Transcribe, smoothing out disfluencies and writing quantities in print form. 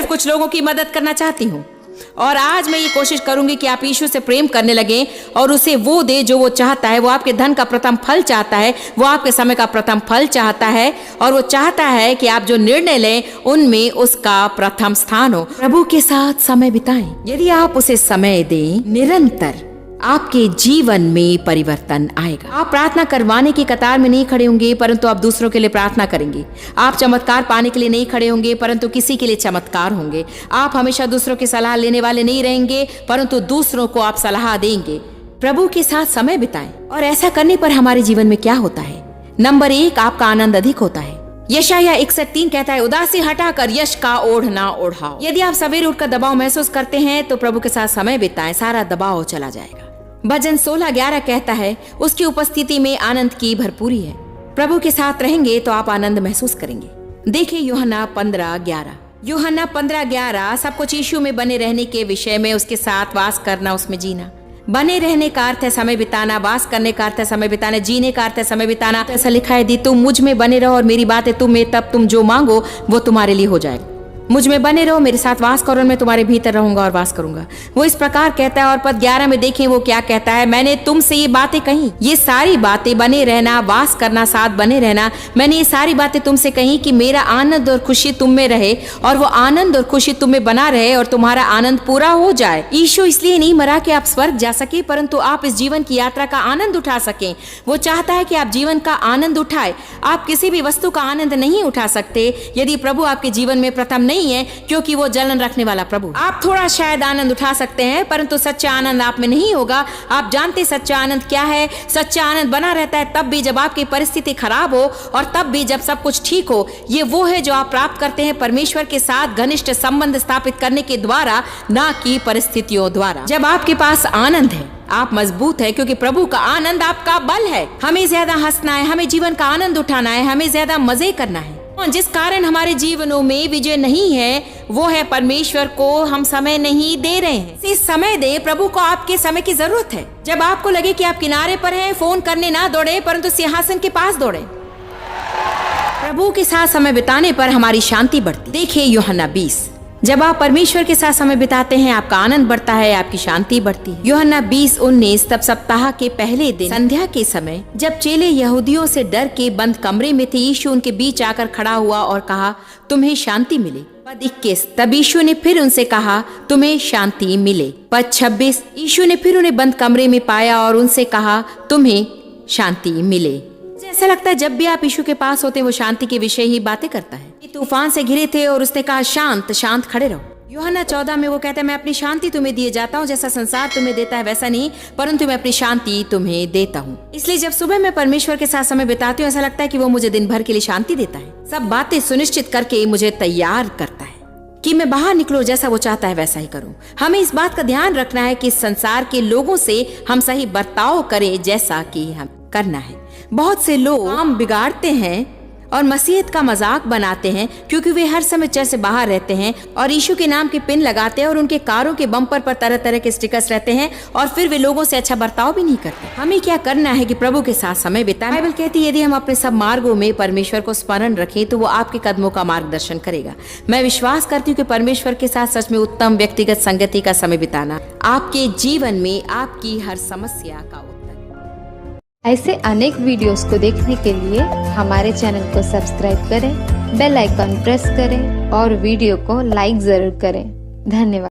सिर्फ कुछ लोगों की मदद करना चाहती हूँ और आज मैं ये कोशिश करूंगी कि आप यीशु से प्रेम करने लगें और उसे वो दे जो वो चाहता है। वो आपके धन का प्रथम फल चाहता है, वो आपके समय का प्रथम फल चाहता है और वो चाहता है कि आप जो निर्णय लें उनमें उसका प्रथम स्थान हो। प्रभु के साथ समय बिताएं। यदि आप उसे समय दें, निरंतर आपके जीवन में परिवर्तन आएगा। आप प्रार्थना करवाने की कतार में नहीं खड़े होंगे, परंतु आप दूसरों के लिए प्रार्थना करेंगे। आप चमत्कार पाने के लिए नहीं खड़े होंगे, परंतु किसी के लिए चमत्कार होंगे। आप हमेशा दूसरों की सलाह लेने वाले नहीं रहेंगे, परंतु दूसरों को आप सलाह देंगे। प्रभु के साथ समय बिताएं और ऐसा करने पर हमारे जीवन में क्या होता है? नंबर 1, आपका आनंद अधिक होता है। यशायाह 61:3 कहता है, उदासी हटाकर यश का ओढ़ना ओढ़ाओ। यदि आप सवेरे उठकर दबाव महसूस करते हैं तो प्रभु के साथ समय बिताएं, सारा दबाव चला जाएगा। भजन 16:11 कहता है, उसकी उपस्थिति में आनंद की भरपूरी है। प्रभु के साथ रहेंगे तो आप आनंद महसूस करेंगे। देखिए यूहन्ना 15:11। यूहन्ना 15:11 सब कुछ यीशु में बने रहने के विषय में, उसके साथ वास करना, उसमें जीना। बने रहने का अर्थ है समय बिताना, वास करने का अर्थ है समय बिताना, जीने का अर्थ है समय बिताना। ऐसा लिखा है, यदि तुम मुझ में बने रहो और मेरी बातें तुम में, तब तुम जो मांगो वो तुम्हारे लिए हो जाएगा। मुझ में बने रहो, मेरे साथ वास करो और मैं तुम्हारे भीतर रहूंगा और वास करूंगा। वो इस प्रकार कहता है। और पद 11 में देखें वो क्या कहता है, मैंने तुमसे ये बातें कही, ये सारी बातें, बने रहना, वास करना, साथ बने रहना, मैंने ये सारी बातें तुमसे कही कि मेरा आनंद और खुशी तुम में रहे और वो आनंद और खुशी तुम में बना रहे और तुम्हारा आनंद पूरा हो जाए। यीशु इसलिए नहीं मरा कि आप स्वर्ग जा सके, परंतु आप इस जीवन की यात्रा का आनंद उठा सकें। वो चाहता है कि आप जीवन का आनंद उठाए। आप किसी भी वस्तु का आनंद नहीं उठा सकते यदि प्रभु आपके जीवन में प्रथम नहीं है, क्योंकि वो जलन रखने वाला प्रभु। आप थोड़ा शायद आनंद उठा सकते हैं, परंतु सच्चा आनंद आप में नहीं होगा। आप जानते सच्चा आनंद क्या है? सच्चा आनंद बना रहता है तब भी जब आपकी परिस्थिति खराब हो और तब भी जब सब कुछ ठीक हो। ये वो है जो आप प्राप्त करते हैं परमेश्वर के साथ घनिष्ठ संबंध स्थापित करने के द्वारा, ना कि परिस्थितियों द्वारा। जब आपके पास आनंद है, आप मजबूत है, क्योंकि प्रभु का आनंद आपका बल है। हमें ज्यादा हंसना है, हमें जीवन का आनंद उठाना है, हमें ज्यादा मजे करना है। जिस कारण हमारे जीवनों में विजय नहीं है वो है परमेश्वर को हम समय नहीं दे रहे हैं। समय दे, प्रभु को आपके समय की जरूरत है। जब आपको लगे कि आप किनारे पर हैं, फोन करने ना दौड़े, परंतु सिंहासन के पास दौड़े। प्रभु के साथ समय बिताने पर हमारी शांति बढ़ती। देखिए यूहन्ना 20। जब आप परमेश्वर के साथ समय बिताते हैं, आपका आनंद बढ़ता है, आपकी शांति बढ़ती है। यूहन्ना 20:19। तब सप्ताह के पहले दिन संध्या के समय, जब चेले यहूदियों से डर के बंद कमरे में थे, यीशु उनके बीच आकर खड़ा हुआ और कहा, तुम्हें शांति मिले। पद 21। तब यीशु ने फिर उनसे कहा, तुम्हें शांति मिले। पद 26। यीशु ने फिर उन्हें बंद कमरे में पाया और उनसे कहा, तुम्हें शांति मिले। ऐसा लगता है जब भी आप यीशु के पास होते हैं वो शांति के विषय ही बातें करता है। तूफान से घिरे थे और उसने कहा, शांत शांत खड़े रहो। यूहन्ना 14 में वो कहता है, मैं अपनी शांति तुम्हें दिए जाता हूँ, जैसा संसार तुम्हें देता है वैसा नहीं, परंतु मैं अपनी शांति तुम्हें देता हूँ। इसलिए जब सुबह मैं परमेश्वर के साथ समय बिताती हूँ, ऐसा लगता है कि वो मुझे दिन भर के लिए शांति देता है। सब बातें सुनिश्चित करके मुझे तैयार करता है कि मैं बाहर निकलूं, जैसा वो चाहता है वैसा ही करूं। हमें इस बात का ध्यान रखना है कि संसार के लोगों से हम सही बर्ताव करें, जैसा कि हम करना है। बहुत से लोग काम बिगाड़ते हैं और मसीहत का मजाक बनाते हैं, क्योंकि वे हर समय चर्च से बाहर रहते हैं और यीशु के नाम के पिन लगाते हैं और उनके कारों के बम्पर पर तरह तरह के स्टिकर्स रहते हैं और फिर वे लोगों से अच्छा बर्ताव भी नहीं करते। हमें क्या करना है कि प्रभु के साथ समय बिताएं। बाइबल कहती है, यदि हम अपने सब मार्गों में परमेश्वर को स्मरण रखें तो वो आपके कदमों का मार्गदर्शन करेगा। मैं विश्वास करती हूँ कि परमेश्वर के साथ सच में उत्तम व्यक्तिगत संगति का समय बिताना आपके जीवन में आपकी हर समस्या का उत्तर। ऐसे अनेक वीडियोस को देखने के लिए हमारे चैनल को सब्सक्राइब करें, बेल आइकॉन प्रेस करें और वीडियो को लाइक जरूर करें। धन्यवाद।